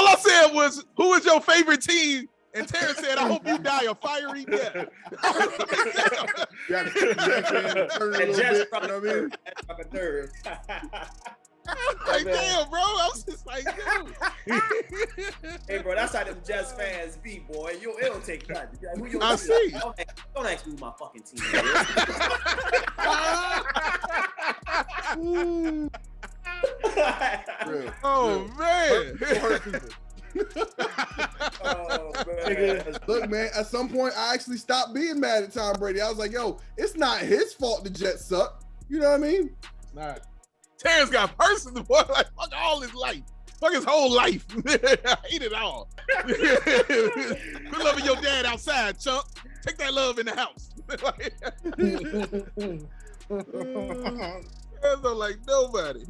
All I said was, who is your favorite team? And Terrance said, I hope you die a fiery death. Turn a little bit, you know what I mean? Like, damn, bro. I was just like, dude. Hey, bro, that's how them Jets fans be, boy. It'll take nothing. Who you I see. Don't ask me who my fucking team is. Oh, man. Oh, man. Look, man, at some point, I actually stopped being mad at Tom Brady. I was like, yo, it's not his fault the Jets suck. You know what I mean? It's not. Terrance got personal, boy. Like, fuck all his life. Fuck his whole life. I hate it all. Quit loving your dad outside, chump. Take that love in the house. Terrance don't like nobody.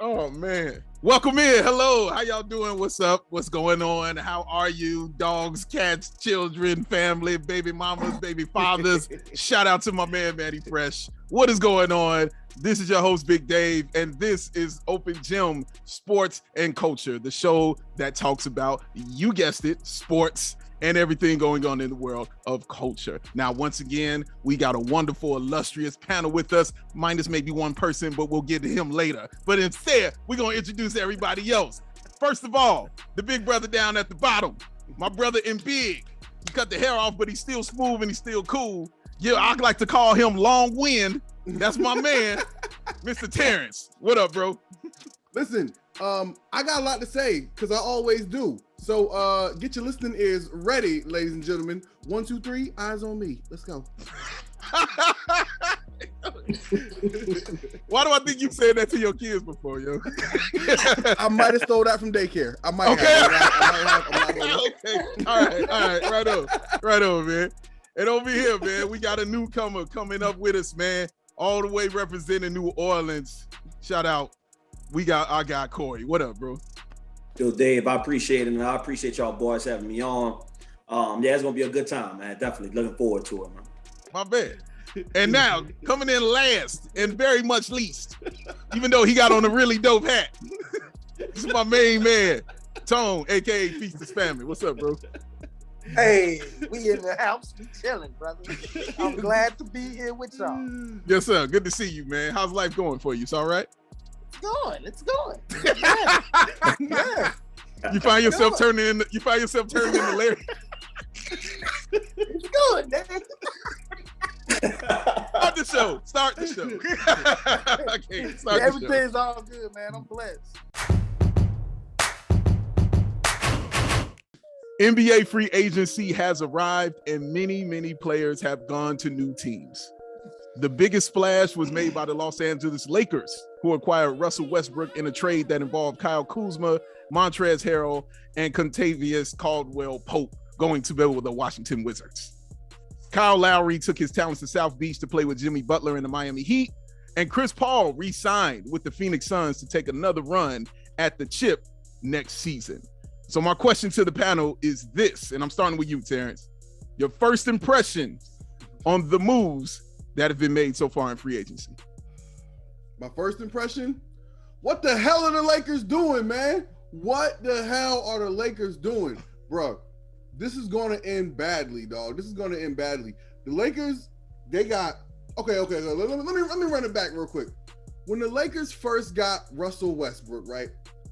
Oh, man. Welcome in. Hello. How y'all doing? What's up? What's going on? How are you? Dogs, cats, children, family, baby mamas, baby fathers. Shout out to my man, Manny Fresh. What is going on? This is your host, Big Dave, and this is Open Gym Sports and Culture, the show that talks about, you guessed it, sports and everything going on in the world of culture. Now, once again, we got a wonderful, illustrious panel with us, minus maybe one person, but we'll get to him later. But instead, we're going to introduce everybody else. First of all, the big brother down at the bottom, my brother in big. He cut the hair off, but he's still smooth and he's still cool. Yeah, I like to call him Long Wind. That's my man, Mr. Terrance. What up, bro? Listen, I got a lot to say because I always do. So get your listening ears ready, ladies and gentlemen. 1, 2, 3, eyes on me. Let's go. Why do I think you said that to your kids before, yo? I might have stole that from daycare. I might Okay. have. Okay. All right. Right over, man. And over here, man, we got a newcomer coming up with us, man. All the way representing New Orleans. Shout out. We got our guy, Corey. What up, bro? Yo, Dave, I appreciate it, and I appreciate y'all boys having me on. Yeah, it's gonna be a good time, man. Definitely looking forward to it, man. My bad. And now, coming in last and very much least, even though he got on a really dope hat, this is my main man, Tone, aka FeastIsFamine. What's up, bro? Hey, we in the house, we chilling, brother. I'm glad to be here with y'all. Yes, sir. Good to see you, man. How's life going for you? It's all right? It's going. Yeah. Yeah. You find yourself turning into Larry. It's good, man. Start the show. Okay, start Everything's all good, man. I'm blessed. NBA free agency has arrived and many players have gone to new teams. The biggest splash was made by the Los Angeles Lakers, who acquired Russell Westbrook in a trade that involved Kyle Kuzma, Montrezl Harrell, and Kentavious Caldwell-Pope going to be with the Washington Wizards. Kyle Lowry took his talents to South Beach to play with Jimmy Butler in the Miami Heat, and Chris Paul re-signed with the Phoenix Suns to take another run at the chip next season. So my question to the panel is this, and I'm starting with you, Terrance. Your first impression on the moves that have been made so far in free agency. My first impression? What the hell are the Lakers doing, man? What the hell are the Lakers doing? Bro, this is going to end badly, dog. This is going to end badly. The Lakers, they got... Okay. Let me run it back real quick. When the Lakers first got Russell Westbrook, right?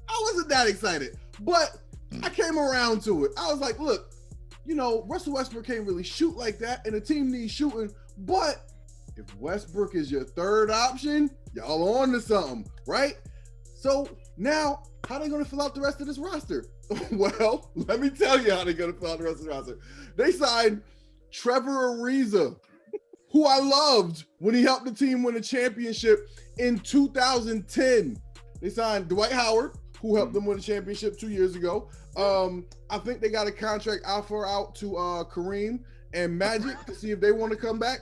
I wasn't that excited, but I came around to it. I was like, look, you know, Russell Westbrook can't really shoot like that, and the team needs shooting, but if Westbrook is your third option, y'all on to something, right? So now, how are they going to fill out the rest of this roster? Well, let me tell you how they're going to fill out the rest of the roster. They signed Trevor Ariza, who I loved when he helped the team win a championship in 2010. They signed Dwight Howard, who helped them win a championship 2 years ago. I think they got a contract offer out to Kareem and Magic to see if they want to come back,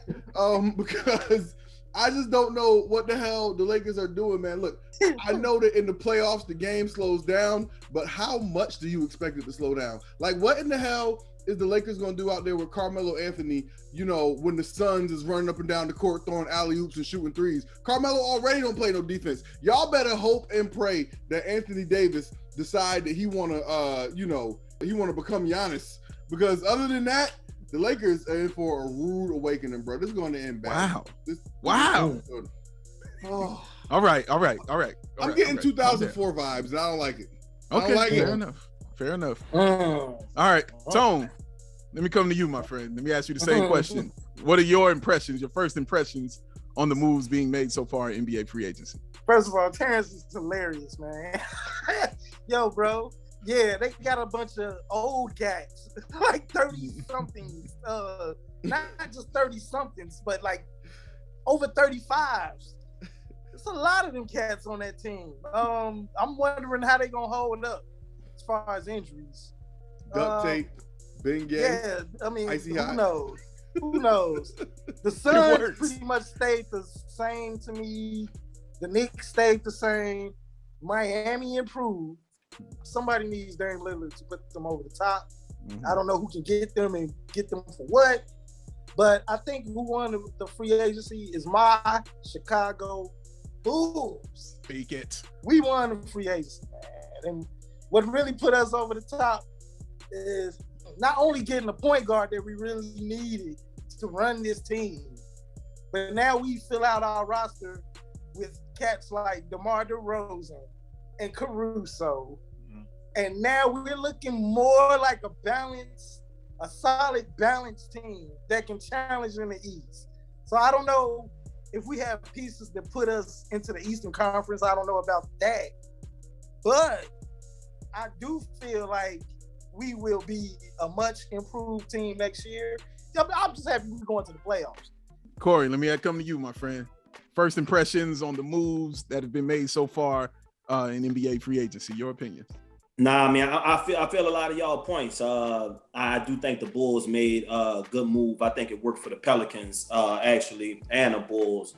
because I just don't know what the hell the Lakers are doing, man. Look, I know that in the playoffs the game slows down, but how much do you expect it to slow down? Like, what in the hell is the Lakers gonna do out there with Carmelo Anthony, when the Suns is running up and down the court throwing alley-oops and shooting threes? Carmelo already don't play no defense. Y'all better hope and pray that Anthony Davis decide that he wanna become Giannis. Because other than that, the Lakers are in for a rude awakening, bro. This is gonna end bad. Wow. Oh. All right. I'm getting 2004 vibes, and I don't like it. Okay, fair enough. All right, Tone, let me come to you, my friend. Let me ask you the same question. What are your first impressions on the moves being made so far in NBA free agency? First of all, Terrance is hilarious, man. Yo, bro. Yeah, they got a bunch of old cats, like 30-somethings. Not just 30-somethings, but like over 35s. There's a lot of them cats on that team. I'm wondering how they gonna hold up as far as injuries. Duct tape, Ben Gay. Yeah, I mean, knows? Who knows? The Suns pretty much stayed the same to me. The Knicks stayed the same. Miami improved. Somebody needs Dame Lillard to put them over the top. I don't know who can get them and get them for what. But I think who won the free agency is my Chicago Bulls. Speak it. We won the free agency, man. And what really put us over the top is not only getting a point guard that we really needed to run this team, but now we fill out our roster with cats like DeMar DeRozan and Caruso. And now we're looking more like a solid balanced team that can challenge in the East. So I don't know if we have pieces that put us into the Eastern Conference. I don't know about that. But I do feel like we will be a much improved team next year. I'm just happy we're going to the playoffs. Corey, let me come to you, my friend. First impressions on the moves that have been made so far in NBA free agency. Your opinion? Nah, man, I feel a lot of y'all points. I do think the Bulls made a good move. I think it worked for the Pelicans, actually, and the Bulls.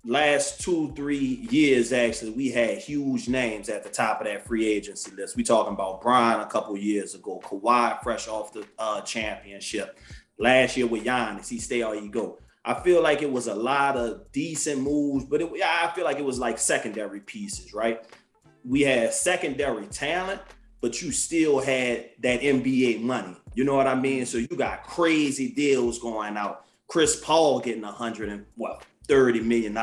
Last 2-3 years, actually, we had huge names at the top of that free agency list. We talking about Bron a couple years ago, Kawhi fresh off the championship. Last year with Giannis, he stay or he go. I feel like it was a lot of decent moves, but I feel like it was like secondary pieces, right? We had secondary talent, but you still had that NBA money. You know what I mean? So you got crazy deals going out. Chris Paul getting $30 million.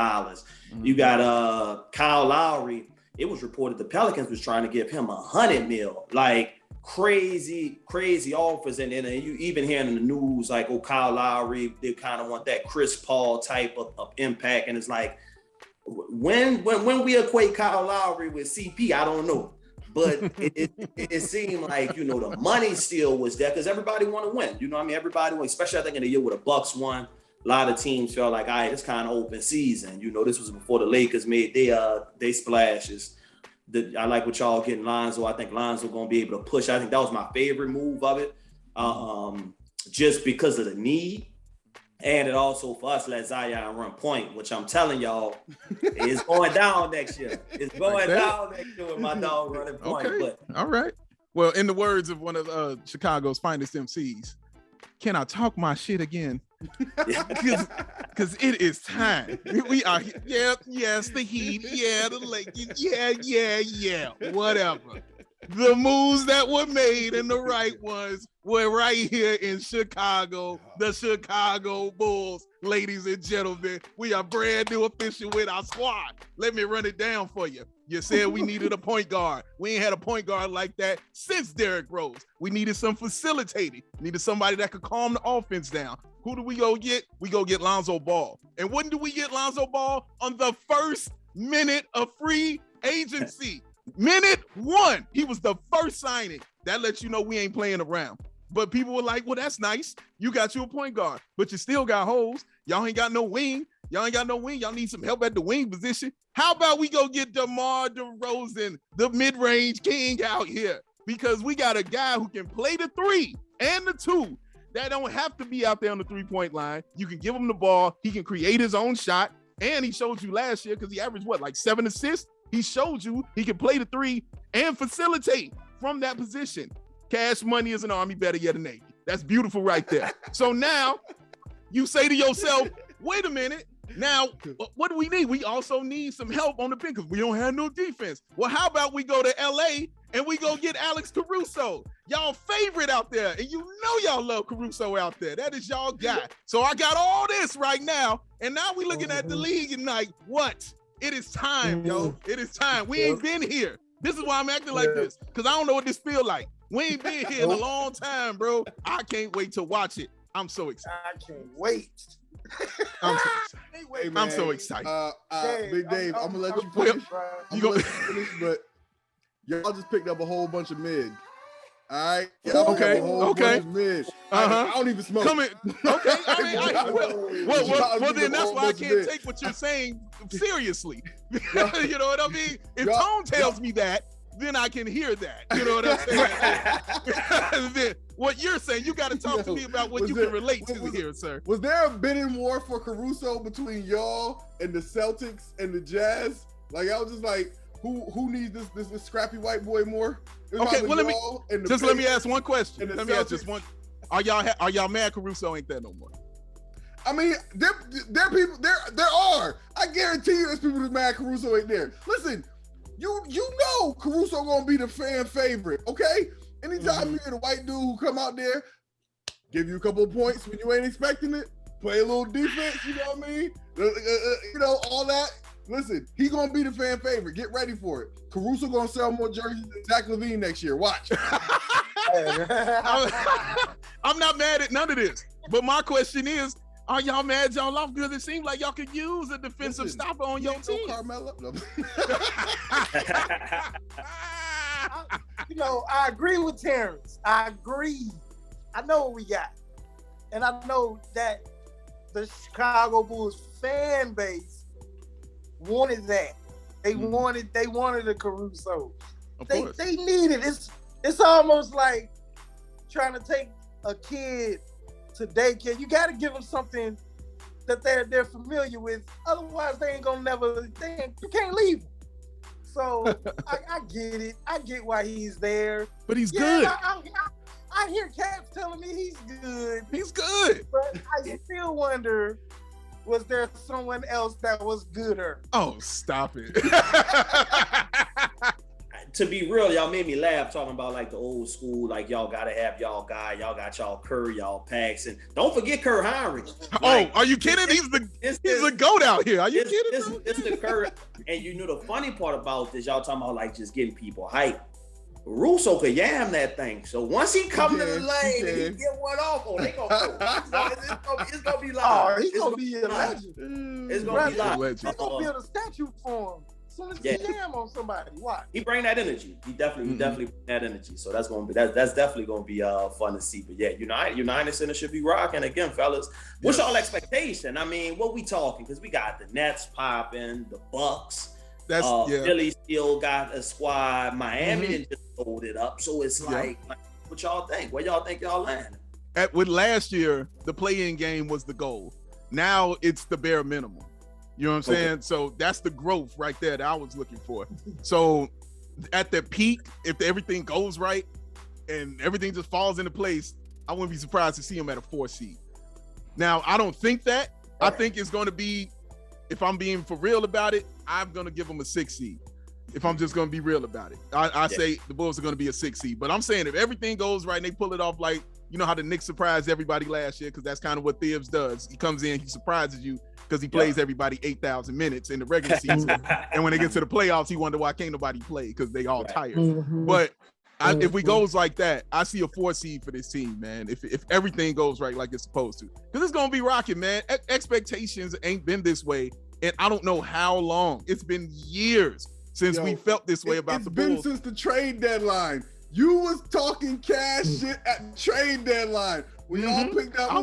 You got Kyle Lowry. It was reported the Pelicans was trying to give him $100 million. Like crazy offers. And then you even hearing in the news, like, Kyle Lowry, they kind of want that Chris Paul type of impact. And it's like, when we equate Kyle Lowry with CP, I don't know. But it seemed like, the money still was there because everybody want to win. You know what I mean? Everybody won, especially I think in the year where the Bucks won. A lot of teams felt like, all right, it's kind of open season. This was before the Lakers made their splashes. I like what y'all getting Lonzo. I think Lonzo going to be able to push. I think that was my favorite move of it, just because of the need. And it also for us let Zion run point, which I'm telling y'all is going down next year. It's going down next year with my dog running point. Okay. But all right. Well, in the words of one of Chicago's finest MCs, can I talk my shit again? Because it is time. We are, yes, the Heat, the Lakers, yeah, whatever. The moves that were made and the right ones were right here in Chicago, the Chicago Bulls. Ladies and gentlemen, we are brand new official with our squad. Let me run it down for you. You said we needed a point guard. We ain't had a point guard like that since Derrick Rose. We needed some facilitating. Needed somebody that could calm the offense down. Who do we go get? We go get Lonzo Ball. And when do we get Lonzo Ball? On the first minute of free agency. Minute 1, he was the first signing. That lets you know we ain't playing around. But people were like, well, that's nice. You got you a point guard, but you still got holes. Y'all ain't got no wing. Y'all need some help at the wing position. How about we go get DeMar DeRozan, the mid-range king out here? Because we got a guy who can play the 3 and the 2. That don't have to be out there on the 3-point line. You can give him the ball. He can create his own shot. And he showed you last year, because he averaged, like 7 assists? He showed you he can play the 3 and facilitate from that position. Cash money is an Army, better yet a Navy. That's beautiful right there. So now you say to yourself, wait a minute. Now, what do we need? We also need some help on the bench because we don't have no defense. Well, how about we go to LA and we go get Alex Caruso, y'all favorite out there. And you know y'all love Caruso out there. That is y'all guy. So I got all this right now. And now we looking at the league and like, what? It is time, yo. It is time. We ain't been here. This is why I'm acting like this, because I don't know what this feel like. We ain't been here in a long time, bro. I can't wait to watch it. I'm so excited. I can't wait. I'm so excited. Hey, I'm so excited. Big Dave, I'm gonna let you finish. But y'all just picked up a whole bunch of mid. All right. Okay. Mid. I don't even smoke. Okay. Well, then that's why I can't take what you're saying seriously. You know what I mean? If Tone tells me that, then I can hear that. You know what I'm saying? Then what you're saying, you got to talk to me about what you can relate to here, sir. Was there a bidding war for Caruso between y'all and the Celtics and the Jazz? Like, I was just like, who needs this scrappy white boy more? Okay, well let me ask one question. Let me ask just one. Are y'all mad Caruso ain't there no more? I mean, there people there are. I guarantee you there's people who's mad Caruso ain't there. Listen, you know Caruso gonna be the fan favorite, okay? Anytime you hear the white dude who come out there, give you a couple of points when you ain't expecting it, play a little defense, you know what I mean? You know, all that. Listen, he gonna be the fan favorite. Get ready for it. Caruso gonna sell more jerseys than Zach LaVine next year. Watch. I'm not mad at none of this, but my question is, are y'all mad y'all off? Because it seems like y'all could use a defensive stopper on your team. Carmelo. No. You know, I agree with Terrance. I agree. I know what we got. And I know that the Chicago Bulls fan base wanted that. They wanted a Caruso. They need it. It's almost like trying to take a kid to daycare. You got to give them something that they're familiar with. Otherwise, you can't leave them. So I get it. I get why he's there. But he's good. I hear Caps telling me he's good. He's good. But I still wonder, was there someone else that was gooder? Oh, stop it. To be real, y'all made me laugh talking about like the old school, like y'all gotta have y'all guy, y'all got y'all Kerr, y'all Paxson. Don't forget Kerr Heinrich. Like, are you kidding? He's the GOAT out here. Are you kidding? It's the Kerr. And you know the funny part about this, y'all talking about like just getting people hyped. Russo could yam that thing. So once he come to the lane and he get one off, they gonna go. It's gonna be live. Oh, he's gonna be a legend. It's gonna be live. They're gonna build a statue for him. As soon as he jam on somebody, watch. He bring that energy. He definitely bring that energy. So that's definitely gonna be fun to see. But yeah, United Center should be rocking again, fellas. What's y'all expectation? I mean, what we talking? Because we got the Nets popping, the Bucks. Philly still got a squad. Miami didn't just hold it up. So it's like, what y'all think? Where y'all think y'all land? With last year, the play-in game was the goal. Now it's the bare minimum. You know what I'm saying? So that's the growth right there that I was looking for. So at the peak, if everything goes right and everything just falls into place, I wouldn't be surprised to see him at a 4 seed. Now, I don't think that. I think it's going to be, if I'm being for real about it, I'm going to give him a 6 seed. If I'm just going to be real about it. I say the Bulls are going to be a 6 seed. But I'm saying if everything goes right and they pull it off like, you know how the Knicks surprised everybody last year, because that's kind of what Thibs does. He comes in, he surprises you because he plays everybody 8,000 minutes in the regular season. And when they get to the playoffs, he wonder why can't nobody play because they all tired. But if we goes like that, I see a 4 seed for this team, man. If everything goes right like it's supposed to. Because it's going to be rocking, man. Expectations ain't been this way. And I don't know how long. It's been years since we felt this way about the Bulls. It's been since the trade deadline. You was talking cash shit at the trade deadline. We all picked out. I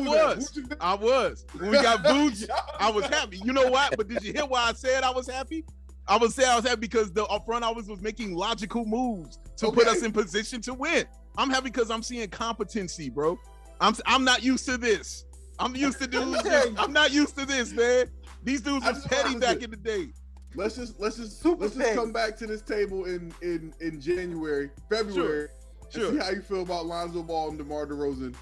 was. When we got Boots, I was happy. You know what? But did you hear why I said I was happy? I was happy because the front office was making logical moves to put us in position to win. I'm happy because I'm seeing competency, bro. I'm not used to this. I'm used to dudes. I'm not used to this, man. These dudes were petty back in the day. Let's just come back to this table in February, Sure. and see how you feel about Lonzo Ball and DeMar DeRozan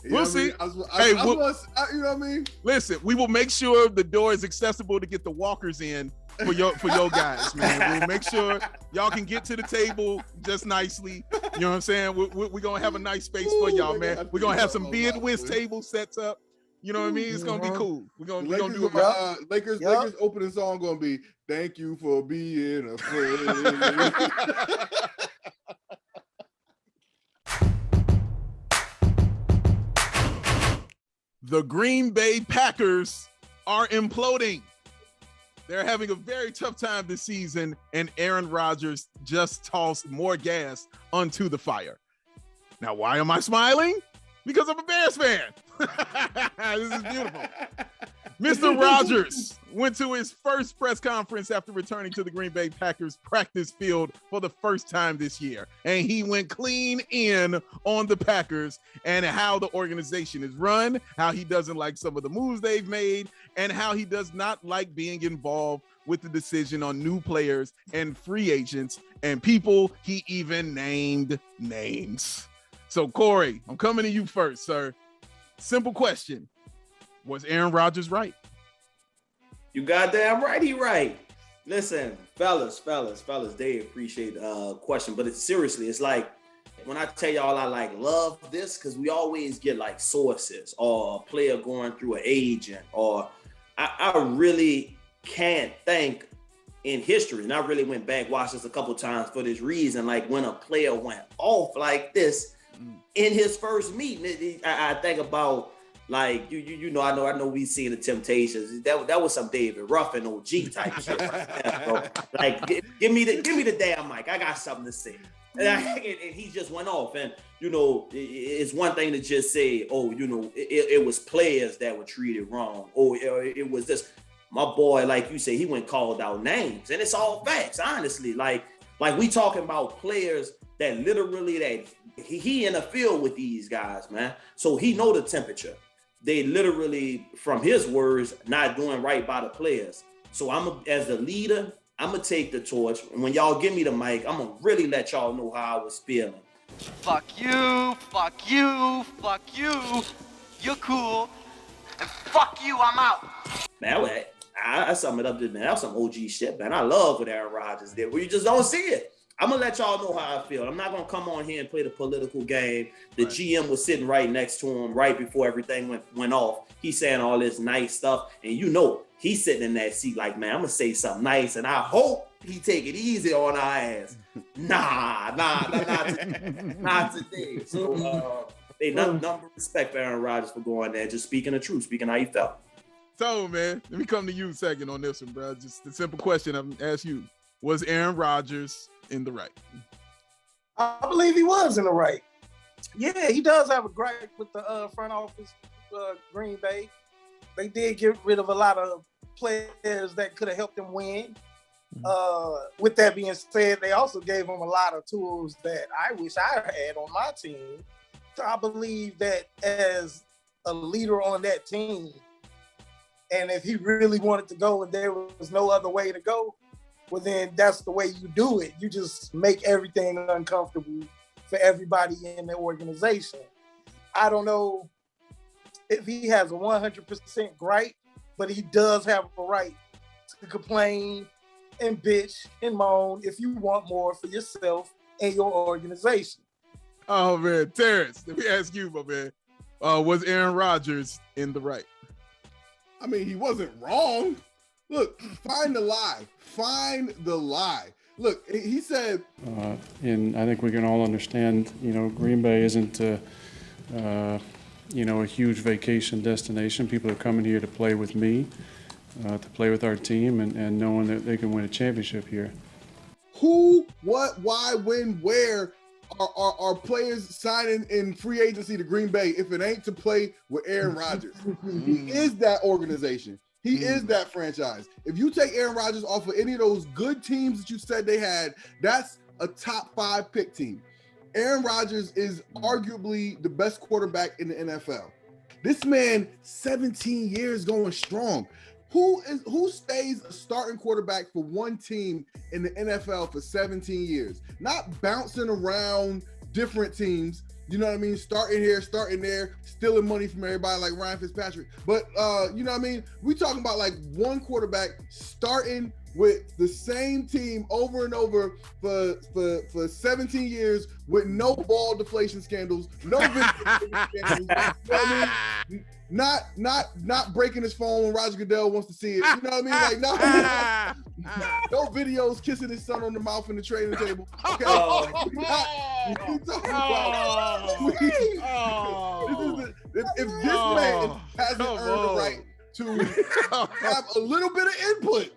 We'll see. You know what I mean? Listen, we will make sure the door is accessible to get the walkers in for your guys, man. We'll make sure y'all can get to the table just nicely. You know what I'm saying? We're gonna have a nice space for y'all, man. We're gonna have some bid whist tables set up. You know what I mean? It's gonna be cool. We're gonna do it right. Lakers opening song gonna be "Thank You for Being a Friend." The Green Bay Packers are imploding. They're having a very tough time this season, and Aaron Rodgers just tossed more gas onto the fire. Now, why am I smiling? Because I'm a Bears fan. This is beautiful. Mr. Rodgers went to his first press conference after returning to the Green Bay Packers practice field for the first time this year. And he went clean in on the Packers and how the organization is run, how he doesn't like some of the moves they've made, and how he does not like being involved with the decision on new players and free agents and people he even named names. So, Corey, I'm coming to you first, sir. Simple question. Was Aaron Rodgers right? You goddamn right, he right. Listen, fellas, they appreciate the question, but seriously, it's like when I tell y'all I like love this, because we always get like sources or a player going through an agent, or I really can't think in history, and I really went back, watched this a couple times for this reason, like when a player went off like this in his first meeting. I think about, like, you know, I know we seen the Temptations. That was some David Ruffin OG type shit. Like, give me the damn mic. I got something to say. And he just went off. And, you know, it's one thing to just say, oh, you know, it was players that were treated wrong. Oh, it was this. My boy, like you say, he went called out names. And it's all facts, honestly. Like we talking about players that literally that he in the field with these guys, man. So he know the temperature. They literally, from his words, not doing right by the players. So as the leader, I'm gonna take the torch. And when y'all give me the mic, I'm gonna really let y'all know how I was feeling. Fuck you, fuck you, fuck you. You're cool. And fuck you, I'm out. Man, I sum it up, man. That was some OG shit, man. I love what Aaron Rodgers did, where you just don't see it. I'm gonna let y'all know how I feel. I'm not gonna come on here and play the political game. The GM was sitting right next to him right before everything went off. He's saying all this nice stuff, and you know he's sitting in that seat like, man, I'm gonna say something nice, and I hope he take it easy on our ass. Nah, not today. So they nothing but respect for Aaron Rodgers for going there, just speaking the truth, speaking how he felt. So, man, let me come to you second on this one, bro. Just the simple question I'm gonna ask you: was Aaron Rodgers in the right? I believe he was in the right. Yeah, he does have a gripe with the front office, Green Bay. They did get rid of a lot of players that could have helped them win. With that being said, they also gave him a lot of tools that I wish I had on my team. So I believe that as a leader on that team, and if he really wanted to go and there was no other way to go, well, then that's the way you do it. You just make everything uncomfortable for everybody in the organization. I don't know if he has a 100% right, but he does have a right to complain and bitch and moan if you want more for yourself and your organization. Oh, man. Terrance, let me ask you, my man. Was Aaron Rodgers in the right? I mean, he wasn't wrong. Look, find the lie. Find the lie. Look, he said... and I think we can all understand, you know, Green Bay isn't, you know, a huge vacation destination. People are coming here to play with me, to play with our team, and knowing that they can win a championship here. Who, what, why, when, where are players signing in free agency to Green Bay if it ain't to play with Aaron Rodgers? He is that organization. He is that franchise. If you take Aaron Rodgers off of any of those good teams that you said they had, that's a top 5 pick team. Aaron Rodgers is arguably the best quarterback in the NFL. This man, 17 years going strong. Who stays a starting quarterback for one team in the NFL for 17 years? Not bouncing around different teams. you know what I mean, starting here, starting there, stealing money from everybody like Ryan Fitzpatrick. But you know what I mean? We talking about like one quarterback starting with the same team over and over for 17 years with no ball deflation scandals, no video scandals, you know what I mean? Not breaking his phone when Roger Goodell wants to see it. You know what I mean? Like no videos kissing his son on the mouth in the trading table. Okay. If this man hasn't earned the right to have a little bit of input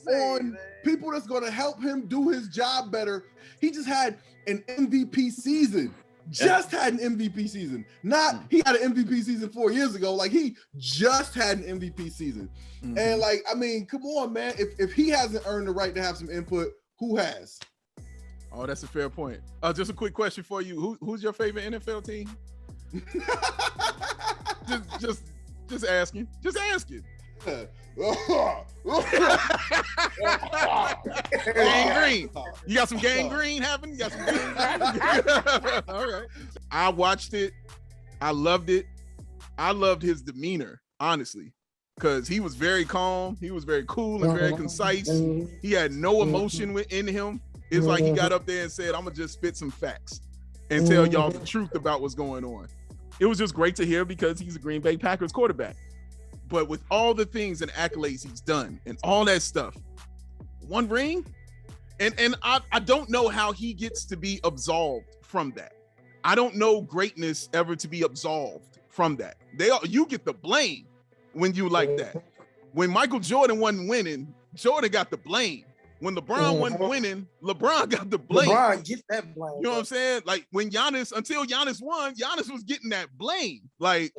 on people that's going to help him do his job better. He just had an MVP season. Had an MVP season. Not he had an MVP season 4 years ago. Like he just had an MVP season. Mm-hmm. And like, I mean, come on, man. If he hasn't earned the right to have some input, who has? Oh, that's a fair point. Just a quick question for you. Who's your favorite NFL team? just asking. Just asking. Gang green. You got some gang green happening? You got some gang green? All right. I watched it. I loved it. I loved his demeanor, honestly, because he was very calm. He was very cool and very concise. He had no emotion within him. It's like he got up there and said, I'm going to just spit some facts and tell y'all the truth about what's going on. It was just great to hear because he's a Green Bay Packers quarterback. But with all the things and accolades he's done and all that stuff, one ring, and I don't know how he gets to be absolved from that. I don't know greatness ever to be absolved from that. You get the blame when you like that. When Michael Jordan wasn't winning, Jordan got the blame. When LeBron wasn't winning, LeBron got the blame. LeBron get that blame. You know what I'm saying? Like when until Giannis won, Giannis was getting that blame. Like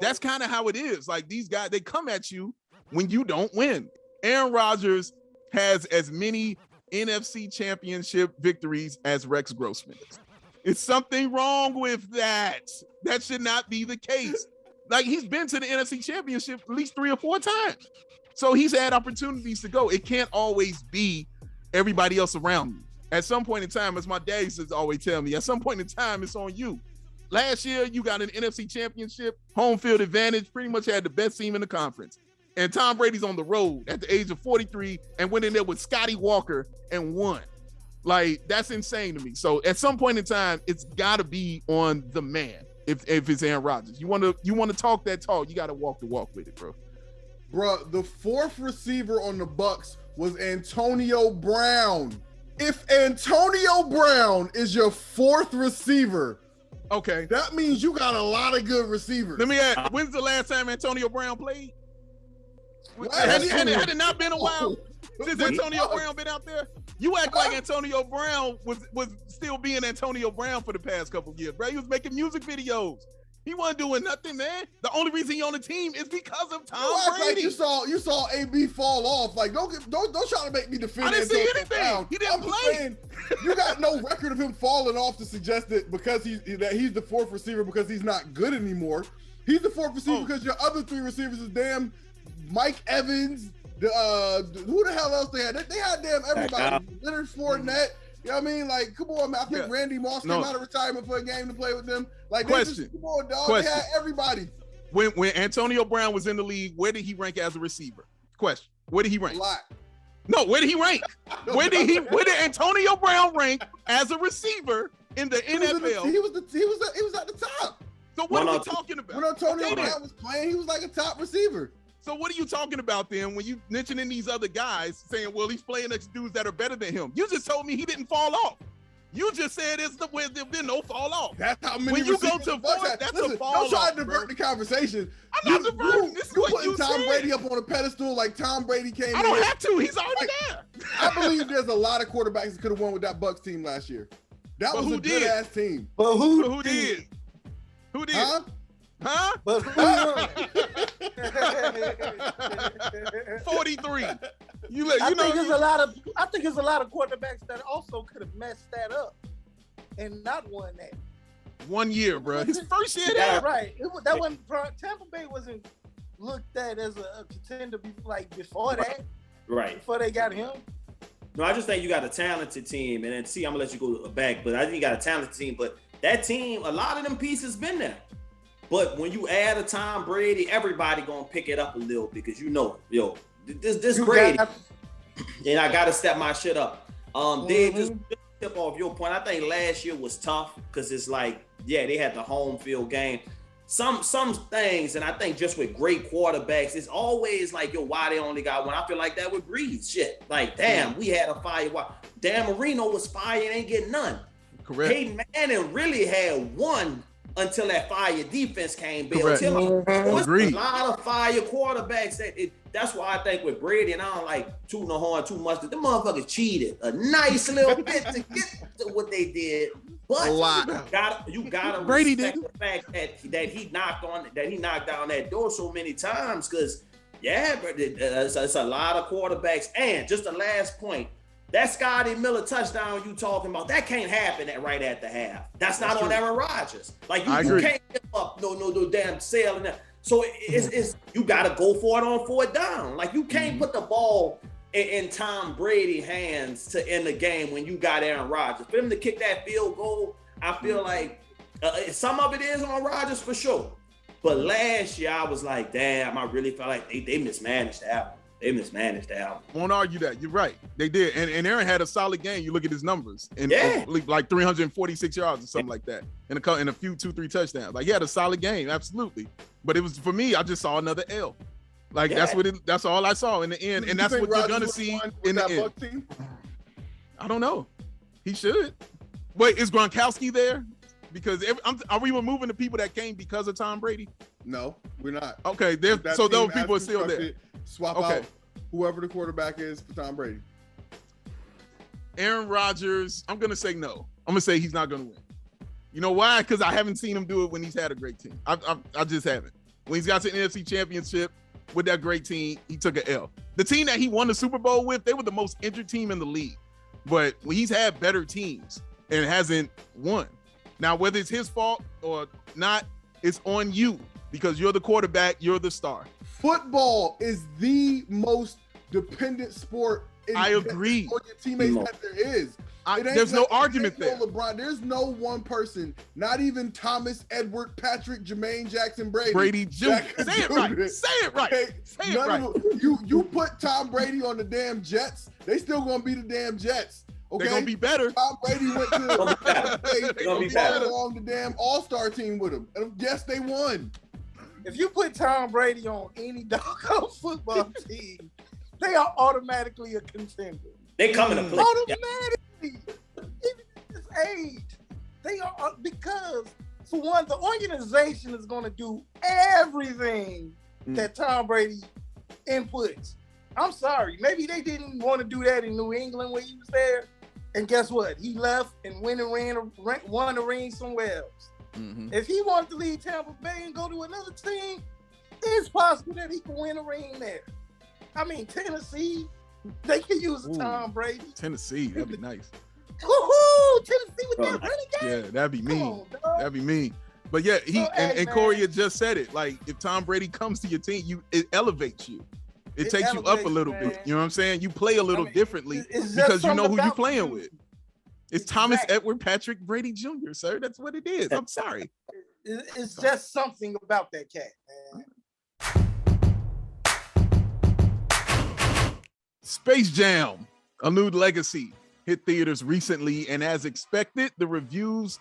that's kind of how it is. Like these guys, they come at you when you don't win. Aaron Rodgers has as many NFC championship victories as Rex Grossman. It's something wrong with that. That should not be the case. Like he's been to the NFC championship at least 3 or 4 times. So he's had opportunities to go. It can't always be everybody else around you. At some point in time, as my dad used to always tell me, at some point in time, it's on you. Last year, you got an NFC championship, home field advantage, pretty much had the best team in the conference. And Tom Brady's on the road at the age of 43 and went in there with Scotty Walker and won. Like, that's insane to me. So at some point in time, it's got to be on the man if it's Aaron Rodgers. You want to talk that talk, you got to walk the walk with it, bro. Bro, the 4th receiver on the Bucs was Antonio Brown. If Antonio Brown is your 4th receiver, okay, that means you got a lot of good receivers. Let me ask, when's the last time Antonio Brown played? Had it not been a while since Antonio Brown been out there? You act like Antonio Brown was still being Antonio Brown for the past couple of years, bro. He was making music videos. He wasn't doing nothing, man. The only reason he on the team is because of Tom Brady. Like you saw AB fall off. Like don't try to make me defend. I didn't see anything. Brown. He didn't play. Saying, you got no record of him falling off to suggest that because he's the 4th receiver because he's not good anymore. He's the 4th receiver because your other 3 receivers is damn Mike Evans. Who the hell else they had? They had damn everybody. Leonard Fournette. You know what I mean? Like, come on, man. I think Randy Moss came out of retirement for a game to play with them. Like, come on, dog. They had everybody. When Antonio Brown was in the league, where did he rank as a receiver? Question. Where did he rank? A lot. No, where did he rank? Where did Antonio Brown rank as a receiver in the NFL? He was at the top. So what are we talking about? When Antonio Brown was playing, he was like a top receiver. So what are you talking about then when you mentioning these other guys saying, well, he's playing next dudes that are better than him? You just told me he didn't fall off. You just said there's been no fall off. That's how many. When you go to 4, that's a fall off. Don't try to divert the conversation. I'm not diverting. This is what you Tom said. Brady up on a pedestal like Tom Brady came. I don't have to. He's already there. I believe there's a lot of quarterbacks that could have won with that Bucs team last year. That was a good ass team. But who did? Who did? Huh? But who won? 43. I think there's a lot of quarterbacks that also could have messed that up and not won that. 1 year, bro. His first year there. there. Right. Tampa Bay wasn't looked at as a contender before that. Right. Before they got him. No, I just think you got a talented team, and then I'm gonna let you go back, but I think you got a talented team, but that team, a lot of them pieces been there. But when you add a Tom Brady, everybody gonna pick it up a little because this Brady, and I gotta step my shit up. Dave, just tip off your point. I think last year was tough because it's like, yeah, they had the home field game. Some things, and I think just with great quarterbacks, it's always like, why they only got one? I feel like that with Breeze. Shit, like, damn, we had a fire. Dan Marino was fire and ain't getting none. Correct. Peyton Manning really had one until that fire defense came. Bill Correct. Tiller. Agreed. A lot of fire quarterbacks. That's why I think with Brady, and I don't like tooting the horn too much, that the motherfuckers cheated a nice little bit to get to what they did. But a lot. You gotta Brady respect did the fact that he knocked down that door so many times. Because it's a lot of quarterbacks. And just the last point, that Scotty Miller touchdown you talking about, that can't happen right at the half. That's not on Aaron Rodgers. Like you can't give up no damn sale in that. So it's you gotta go for it on fourth down. Like you can't put the ball in Tom Brady's hands to end the game when you got Aaron Rodgers. For him to kick that field goal, I feel like some of it is on Rodgers for sure. But last year I was like, damn, I really felt like they mismanaged that one. Won't argue that. You're right. They did. And Aaron had a solid game. You look at his numbers. And like 346 yards or something like that. And a few 2-3 touchdowns. Like he had a solid game, absolutely. But it was, for me, I just saw another L. Like that's all I saw in the end. And that's what you're gonna see in the end. Team? I don't know. He should. Wait, is Gronkowski there? Because are we removing the people that came because of Tom Brady? No, we're not. Okay, so those people are still there. Swap out whoever the quarterback is for Tom Brady. Aaron Rodgers, I'm gonna say no. I'm gonna say he's not gonna win. You know why? Because I haven't seen him do it when he's had a great team. I just haven't. When he's got to the NFC Championship with that great team, he took an L. The team that he won the Super Bowl with, they were the most injured team in the league. But when he's had better teams and hasn't won. Now, whether it's his fault or not, it's on you because you're the quarterback, you're the star. Football is the most dependent sport. I agree. On your teammates that there is. There's no argument there. LeBron, there's no one person, not even Thomas, Edward, Patrick, Jermaine Jackson, Brady Jr. Say it right. Say it right. Okay? Say it right. You put Tom Brady on the damn Jets, they still gonna be the damn Jets. Okay? They're gonna be better. Tom Brady went to the damn All-Star team with him. And yes, they won. If you put Tom Brady on any doggone football team, they are automatically a contender. They come into play. Automatically. Even at this age. They are, because for one, the organization is going to do everything that Tom Brady inputs. I'm sorry. Maybe they didn't want to do that in New England when he was there. And guess what? He left and won a ring somewhere else. Mm-hmm. If he wanted to leave Tampa Bay and go to another team, it's possible that he can win a ring there. I mean, Tennessee, they could use a Tom Brady. Tennessee, that'd be nice. Woohoo! Tennessee with that running game. Yeah, that'd be mean. That'd be mean. But yeah, and Corey had just said it. Like, if Tom Brady comes to your team, it elevates you. It takes you up a little bit. You know what I'm saying? You play a little differently because you know who you're playing with. It's Thomas Edward Patrick Brady Jr., sir. That's what it is. I'm sorry. It's just something about that cat, man. Space Jam, A New Legacy, hit theaters recently, and as expected, the reviews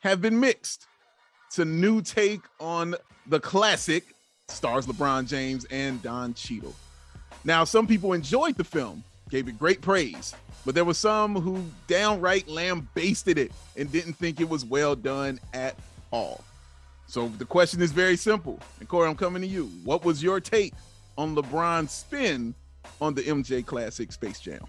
have been mixed. It's a new take on the classic, stars LeBron James and Don Cheadle. Now, some people enjoyed the film, gave it great praise, but there were some who downright lambasted it and didn't think it was well done at all. So the question is very simple. And Corey, I'm coming to you. What was your take on LeBron's spin on the MJ classic Space Jam?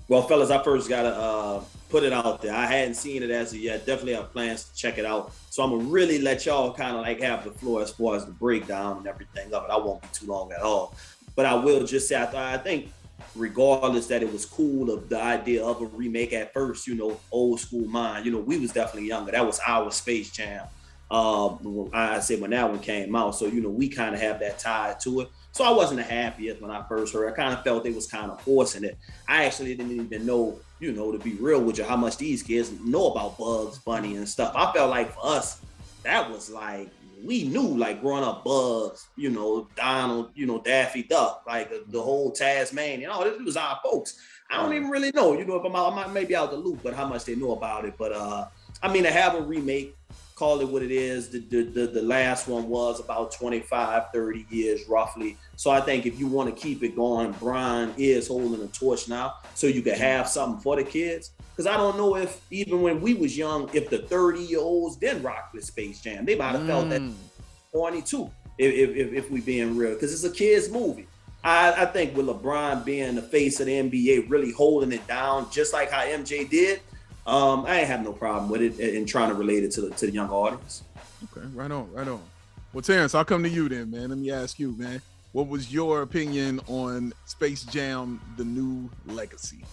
Well, fellas, I first got to put it out there. I hadn't seen it as of yet. Definitely have plans to check it out. So I'm going to really let y'all kind of like have the floor as far as the breakdown and everything of it. I won't be too long at all. But I will just say, I think regardless that it was cool of the idea of a remake at first, you know, old school mind, you know, we was definitely younger. That was our Space Jam. I said when that one came out. So, you know, we kind of have that tie to it. So I wasn't the happiest when I first heard it. I kind of felt they was kind of forcing it. I actually didn't even know you know, to be real with you, how much these kids know about Bugs Bunny and stuff. I felt like for us, that was like, we knew, like, growing up, Bugs, you know, Donald, you know, Daffy Duck, like the whole Tasmanian, you know, this was our folks. I don't even really know, you know, if I'm maybe out the loop, but how much they know about it. But I mean, to have a remake, call it what it is. The last one was about 25, 30 years roughly. So I think if you want to keep it going, Brian is holding a torch now, so you can have something for the kids. Because I don't know if even when we was young, if the 30-year-olds didn't rock with Space Jam, they might have felt that 22, if we being real, because it's a kid's movie. I think with LeBron being the face of the NBA, really holding it down, just like how MJ did, I ain't have no problem with it and trying to relate it to the young audience. Okay, right on. Well, Terrance, I'll come to you then, man. Let me ask you, man. What was your opinion on Space Jam: The New Legacy?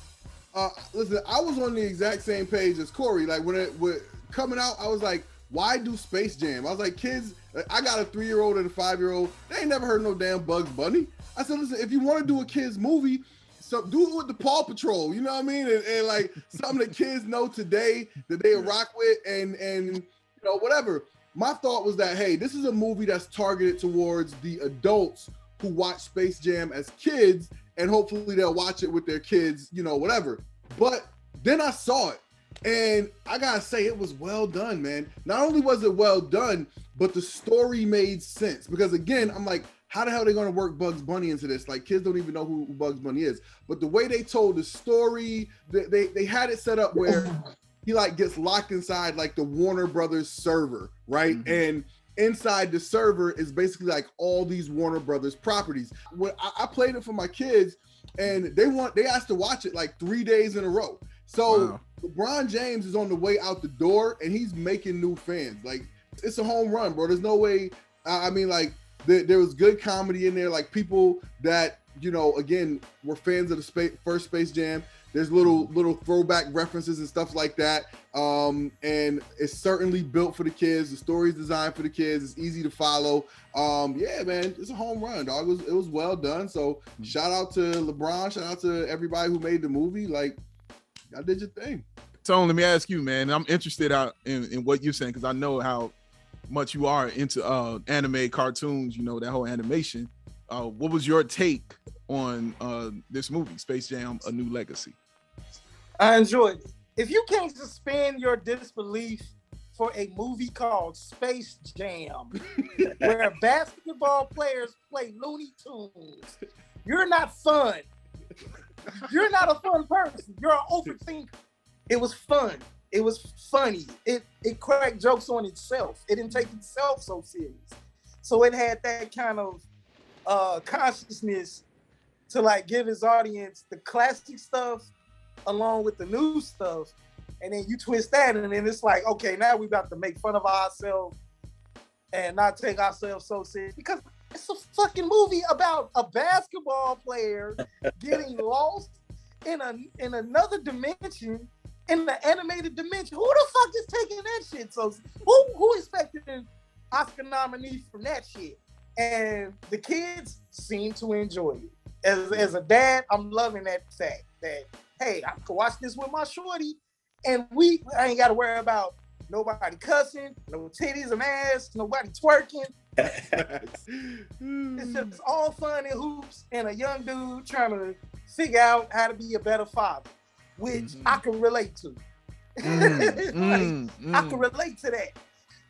Listen, I was on the exact same page as Corey. Like when it was coming out, I was like, why do Space Jam? I was like, kids, I got a 3-year-old and a 5-year-old. They ain't never heard no damn Bugs Bunny. I said, listen, if you want to do a kid's movie, so do it with the Paw Patrol, you know what I mean? And like some of the kids know today that they rock with and you know, whatever. My thought was that, hey, this is a movie that's targeted towards the adults who watch Space Jam as kids, and hopefully they'll watch it with their kids, you know, whatever. But then I saw it, and I gotta say, it was well done, man. Not only was it well done, but the story made sense. Because again, I'm like, how the hell are they gonna work Bugs Bunny into this? Like, kids don't even know who Bugs Bunny is. But the way they told the story, they had it set up where he like gets locked inside like the Warner Brothers server, right? Mm-hmm. And inside the server is basically like all these Warner Brothers properties. When I played it for my kids, and they asked to watch it like 3 days in a row. So wow. LeBron James is on the way out the door, and he's making new fans. Like, it's a home run, bro. There's no way. I mean, like, there was good comedy in there, like people that, you know, again, were fans of the first Space Jam. There's little throwback references and stuff like that. And it's certainly built for the kids. The story's designed for the kids. It's easy to follow. Yeah, man, it's a home run, dog. It was well done. So shout out to LeBron. Shout out to everybody who made the movie. Like, y'all did your thing. Tone, let me ask you, man. I'm interested in what you're saying, because I know how much you are into anime, cartoons, you know, that whole animation. What was your take on this movie, Space Jam: A New Legacy? I enjoyed it. If you can't suspend your disbelief for a movie called Space Jam, where basketball players play Looney Tunes, you're not fun. You're not a fun person. You're an overthinker. It was fun. It was funny. It cracked jokes on itself. It didn't take itself so serious. So it had that kind of consciousness to like give his audience the classic stuff along with the new stuff. And then you twist that, and then it's like, okay, now we about to make fun of ourselves and not take ourselves so serious, because it's a fucking movie about a basketball player getting lost in another dimension, in the animated dimension. Who the fuck is taking that shit? So who expected an Oscar nominee from that shit? And the kids seem to enjoy it. As a dad, I'm loving that fact that, hey, I can watch this with my shorty, and I ain't got to worry about nobody cussing, no titties and ass, nobody twerking. It's just all fun and hoops and a young dude trying to figure out how to be a better father, which I can relate to. I can relate to that.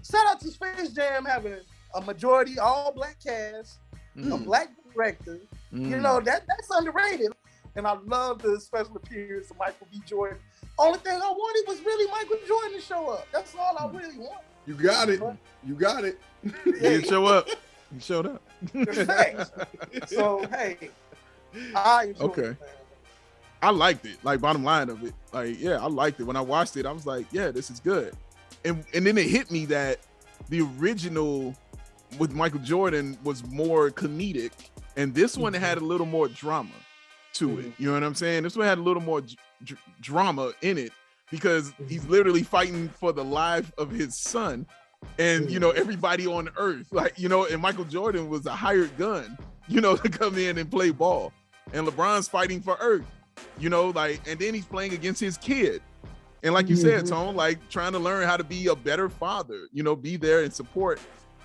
Shout out to Space Jam having a majority all black cast, a black director. You know, that's underrated. And I love the special appearance of Michael B. Jordan. Only thing I wanted was really Michael Jordan to show up. That's all I really want. You got it. You got it. He didn't show up. He showed up. So, hey, I enjoyed it, man. I liked it. Like, bottom line of it. Like, yeah, I liked it. When I watched it, I was like, yeah, this is good. And then it hit me that the original with Michael Jordan was more comedic, and this one had a little more drama to it. You know what I'm saying? This one had a little more drama in it, because he's literally fighting for the life of his son, and you know, everybody on earth, like, you know, and Michael Jordan was a hired gun, you know, to come in and play ball, and LeBron's fighting for earth. you know, like, and then he's playing against his kid. And like you said, Tone, like trying to learn how to be a better father, you know, be there and support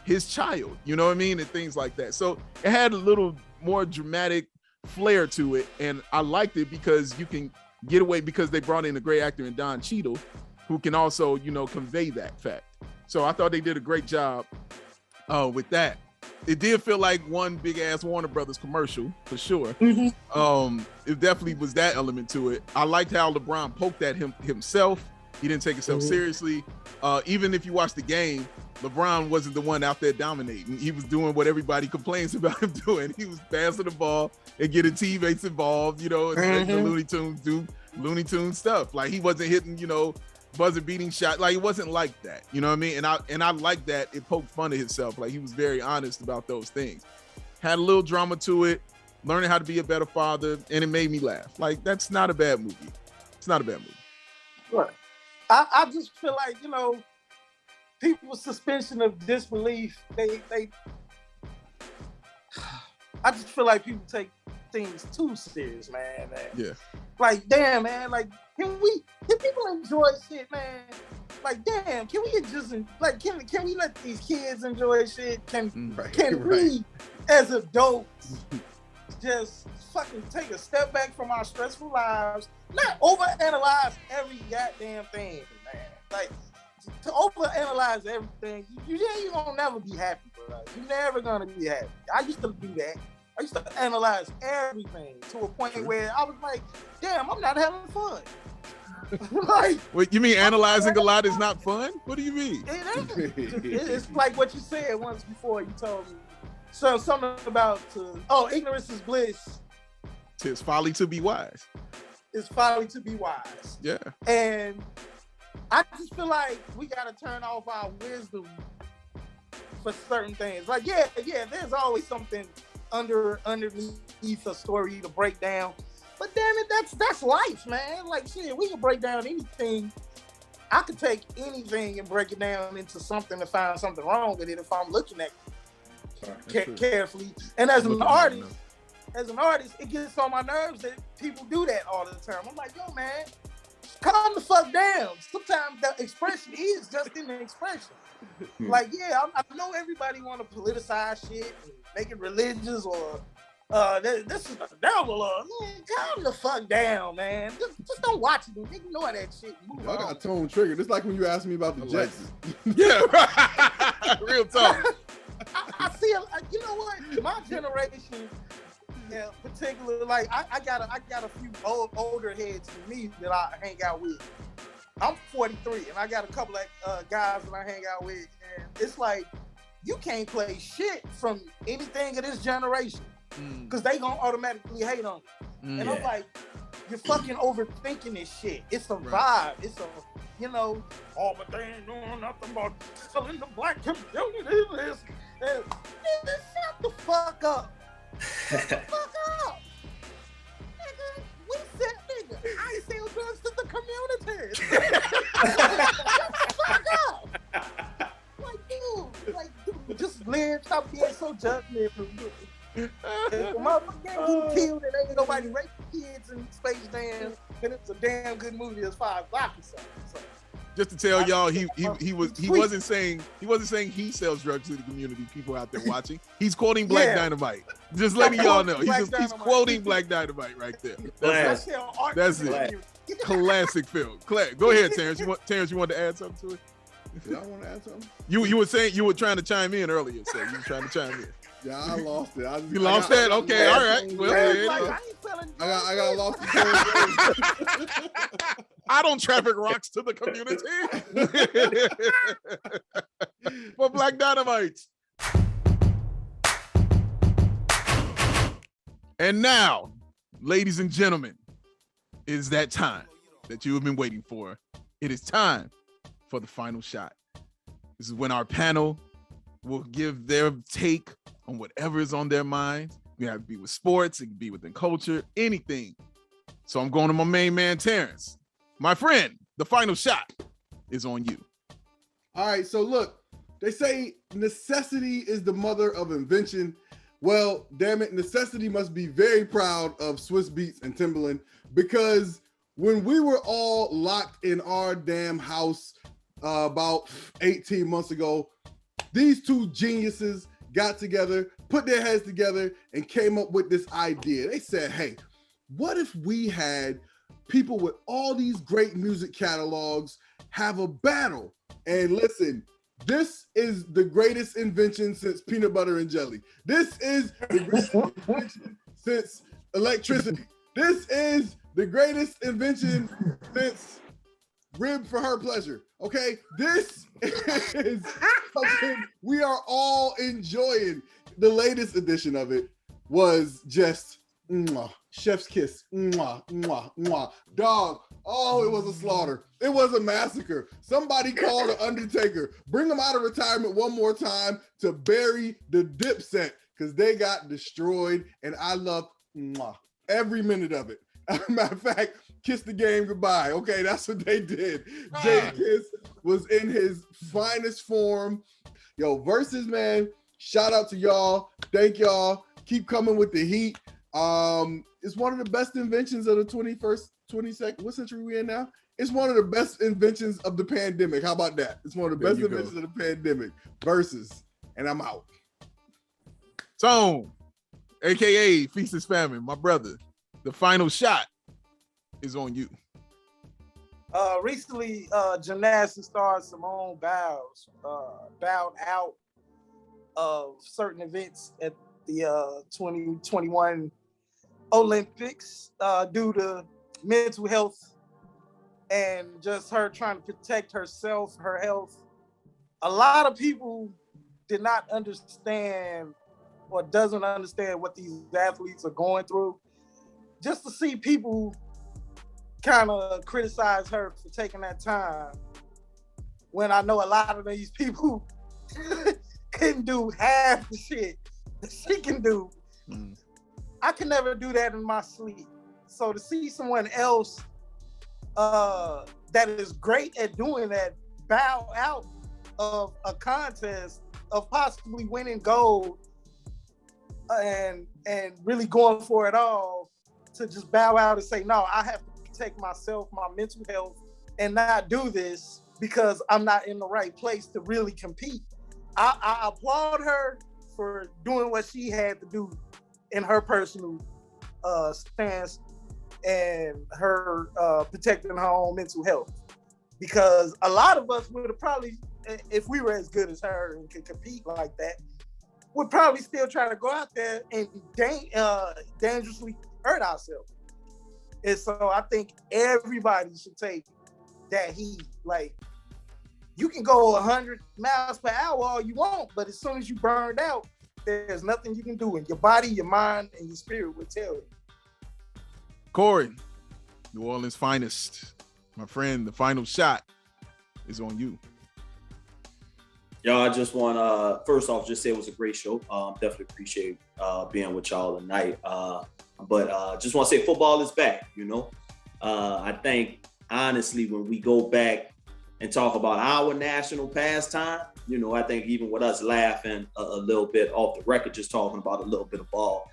his child, you know what I mean? And things like that. So it had a little more dramatic flair to it. And I liked it because you can get away, because they brought in a great actor in Don Cheadle, who can also, you know, convey that fact. So I thought they did a great job with that. It did feel like one big ass Warner Brothers commercial for sure. It definitely was that element to it. I liked how LeBron poked at himself. He didn't take himself seriously. Even if you watch the game, LeBron wasn't the one out there dominating. He was doing what everybody complains about him doing. He was passing the ball and getting teammates involved, you know, and the Looney Tunes do Looney Tunes stuff. Like he wasn't hitting, you know, buzzer beating shot. Like it wasn't like that, you know what I mean? And I like that it poked fun at himself. Like he was very honest about those things. Had a little drama to it, learning how to be a better father, and it made me laugh. Like that's not a bad movie. It's not a bad movie. Right. I just feel like, you know, people's suspension of disbelief, they I just feel like people take things too serious, man. Yeah. Like, damn, man, like, can people enjoy shit, man? Like, damn, can we just, like, can we let these kids enjoy shit? Can we, as adults, just fucking take a step back from our stressful lives, not overanalyze every goddamn thing, man. Like, to overanalyze everything, you gonna never be happy, bro. You're never gonna be happy. I used to do that. I used to analyze everything to a point where I was like, damn, I'm not having fun. Like, wait, you mean analyzing a lot is not fun? What do you mean? It's like what you said once before. You told me something about ignorance is bliss. 'Tis folly to be wise. It's folly to be wise. Yeah. And I just feel like we gotta turn off our wisdom for certain things. Like, yeah, there's always something underneath a story to break down. But damn it, that's life, man. Like shit, we can break down anything. I could take anything and break it down into something to find something wrong with it if I'm looking at it carefully. And as an artist, it gets on my nerves that people do that all the time. I'm like, yo, man, calm the fuck down. Sometimes the expression is just in the expression. Like, yeah, I know everybody want to politicize shit and make it religious or this is the devil. Calm the fuck down, man. Just don't watch it. Ignore that shit. Move on. I got Tone triggered. It's like when you asked me about the Jets. Yeah, real talk. I see. You know what? My generation, particularly, like I got a few older heads than me that I hang out with. I'm 43, and I got a couple of guys that I hang out with, and it's like you can't play shit from anything of this generation. Because they gonna automatically hate on it. And I'm like, you're fucking overthinking this shit. It's a vibe. It's a, you know, but they ain't doing nothing but selling the black community. Shut the fuck up. Shut the fuck up. Nigga, we said, nigga, I sell drugs to the community. Shut the fuck up. Like, dude, just live. Stop being so judgmental. Motherfucker getting killed and ain't nobody raping kids in Space Jam, and it's a damn good movie as far as I'm concerned. So, just to tell y'all, he wasn't saying he sells drugs to the community. People out there watching, he's quoting Black Dynamite. Just letting y'all know, he's quoting Black Dynamite right there. That's it. Classic film. Go ahead, Terrance. You want to add something to it? Did I want to add something? You were saying you were trying to chime in earlier, so you were trying to chime in. Yeah, I lost it. You lost that? Okay, all right. Well, I got lost. I don't traffic rocks to the community. For Black Dynamite. And now, ladies and gentlemen, it is that time that you have been waiting for. It is time for the final shot. This is when our panel will give their take on whatever is on their minds. You have to be with sports, it can be within culture, anything. So I'm going to my main man, Terrance. My friend, the final shot is on you. All right, so look, they say necessity is the mother of invention. Well, damn it, necessity must be very proud of Swiss Beats and Timberland because when we were all locked in our damn house about 18 months ago, these two geniuses got together, put their heads together, and came up with this idea. They said, hey, what if we had people with all these great music catalogs have a battle? And listen, this is the greatest invention since peanut butter and jelly. This is the greatest invention since electricity. This is the greatest invention since rib for her pleasure. Okay, this is something we are all enjoying. The latest edition of it was just chef's kiss. Dog. Oh, it was a slaughter. It was a massacre. Somebody called the Undertaker. Bring them out of retirement one more time to bury the Dipset because they got destroyed. And I love every minute of it. Matter of fact, kiss the game goodbye. Okay, that's what they did. Jay Kiss was in his finest form. Yo, Versus, man, shout out to y'all. Thank y'all. Keep coming with the heat. It's one of the best inventions of the 21st, 22nd. What century are we in now? It's one of the best inventions of the pandemic. How about that? It's one of the best inventions of the pandemic. Versus, and I'm out. Tone, aka FeastIsFamine, my brother. The final shot is on you. Recently, gymnastics star Simone Biles bowed out of certain events at the 2021 Olympics due to mental health and just her trying to protect herself, her health. A lot of people did not understand or doesn't understand what these athletes are going through. Just to see people kind of criticize her for taking that time when I know a lot of these people couldn't do half the shit that she can do. I can never do that in my sleep. So to see someone else that is great at doing that bow out of a contest of possibly winning gold and really going for it all, to just bow out and say, no, I have to protect myself, my mental health, and not do this because I'm not in the right place to really compete. I applaud her for doing what she had to do in her personal stance and her protecting her own mental health. Because a lot of us would have probably, if we were as good as her and could compete like that, would probably still try to go out there and dangerously hurt ourselves. And so I think everybody should take that heat. Like, you can go 100 miles per hour all you want, but as soon as you burned out, there's nothing you can do. And your body, your mind, and your spirit will tell you. Corey, New Orleans finest. My friend, the final shot is on you. Y'all, I just want to, first off, just say it was a great show. Definitely appreciate being with y'all tonight. But just want to say football is back, you know. I think, honestly, when we go back and talk about our national pastime, you know, I think even with us laughing a little bit off the record, just talking about a little bit of ball,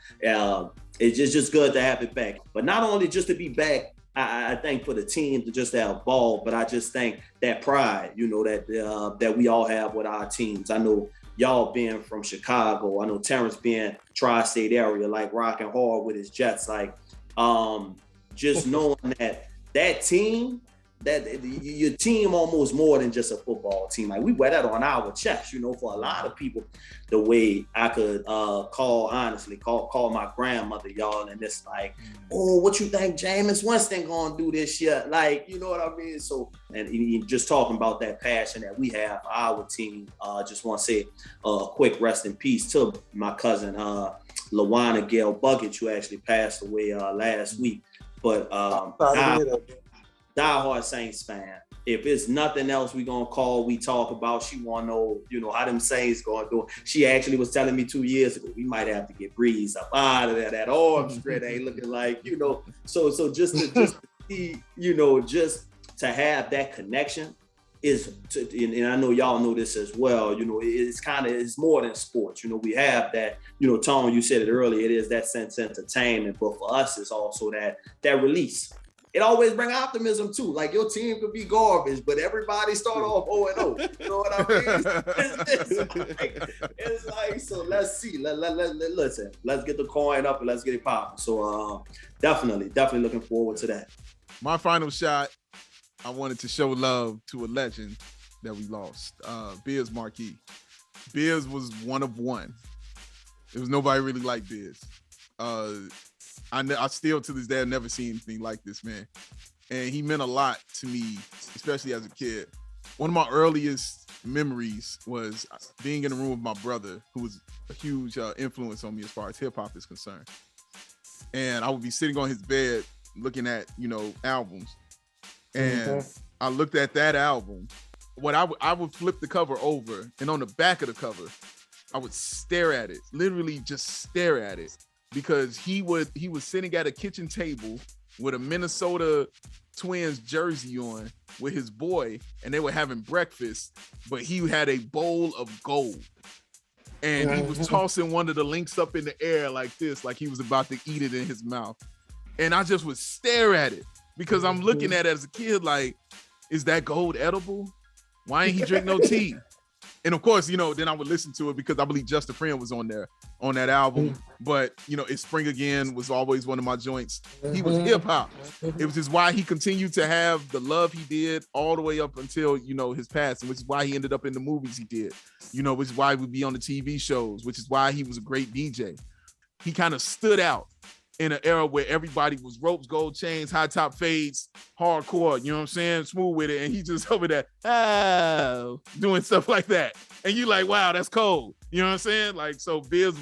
it's just good to have it back. But not only just to be back, I think for the team to just have ball, but I just think that pride, you know, that we all have with our teams. I know y'all being from Chicago, I know Terrance being tri-state area, like rocking hard with his Jets, like just knowing that team, that your team almost more than just a football team. Like, we wear that on our chest, you know, for a lot of people. The way I could call my grandmother, y'all, and it's like, oh, what you think Jameis Winston gonna do this year? Like, you know what I mean? So, and just talking about that passion that we have for our team, just want to say a quick rest in peace to my cousin, LaWanna Gail Bucket, who actually passed away last week. But diehard Saints fan. If it's nothing else we talk about, she want to know, you know, how them Saints going to do. She actually was telling me 2 years ago, we might have to get Breeze up out of there. That arm straight ain't looking like, you know. So just to see, you know, just to have that connection and I know y'all know this as well, it's more than sports. We have that, Tone, you said it earlier, it is that sense of entertainment, but for us, it's also that release. It always brings optimism too. Like your team could be garbage, but everybody start off 0-0. You know what I mean? It's like, so let's see. Listen, let's get the coin up and let's get it popping. So definitely looking forward to that. My final shot, I wanted to show love to a legend that we lost, Biz Markie. Biz was one of one. There was nobody really like Biz. I still to this day, I've never seen anything like this, man. And he meant a lot to me, especially as a kid. One of my earliest memories was being in the room with my brother, who was a huge influence on me as far as hip hop is concerned. And I would be sitting on his bed looking at, albums. And I looked at that album. I would flip the cover over, and on the back of the cover, I would stare at it, literally just stare at it, because he was sitting at a kitchen table with a Minnesota Twins jersey on with his boy, and they were having breakfast, but he had a bowl of gold. And he was tossing one of the links up in the air like this, like he was about to eat it in his mouth. And I just would stare at it because I'm looking at it as a kid like, is that gold edible? Why ain't he drink no tea? And of course, then I would listen to it because I believe Just a Friend was on that album. But, It's Spring Again was always one of my joints. He was hip hop. It was just why he continued to have the love he did all the way up until, his passing, which is why he ended up in the movies he did, which is why we'd be on the TV shows, which is why he was a great DJ. He kind of stood out in an era where everybody was ropes, gold chains, high top fades, hardcore, you know what I'm saying? Smooth with it. And he just over there, doing stuff like that. And you like, wow, that's cold. You know what I'm saying? Like, so Biz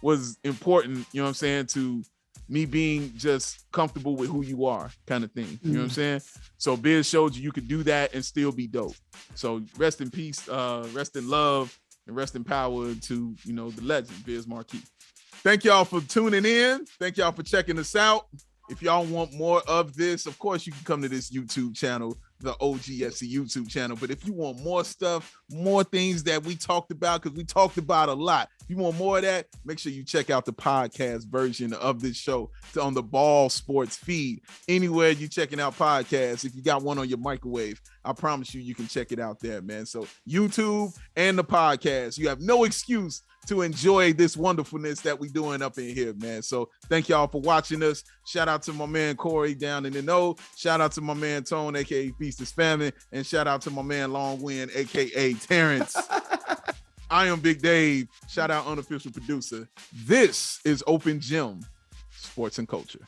was important, you know what I'm saying, to me being just comfortable with who you are kind of thing. You know what I'm saying? So Biz showed you could do that and still be dope. So rest in peace, rest in love, and rest in power to, the legend, Biz Markie. Thank y'all for tuning in. Thank y'all for checking us out. If y'all want more of this, of course, you can come to this YouTube channel, the OGSC YouTube channel. But if you want more stuff, more things that we talked about, because we talked about a lot. If you want more of that, make sure you check out the podcast version of this show on the BAWL Sports feed. Anywhere you're checking out podcasts, if you got one on your microwave, I promise you can check it out there, man. So YouTube and the podcast, you have no excuse to enjoy this wonderfulness that we doing up in here, man. So thank y'all for watching us. Shout out to my man Corey down in the know. Shout out to my man Tone, aka FeastIsFamine, and shout out to my man Long Wind, aka Terrance. I am Big Dave. Shout out unofficial producer. This is Open Gym Sports and Culture.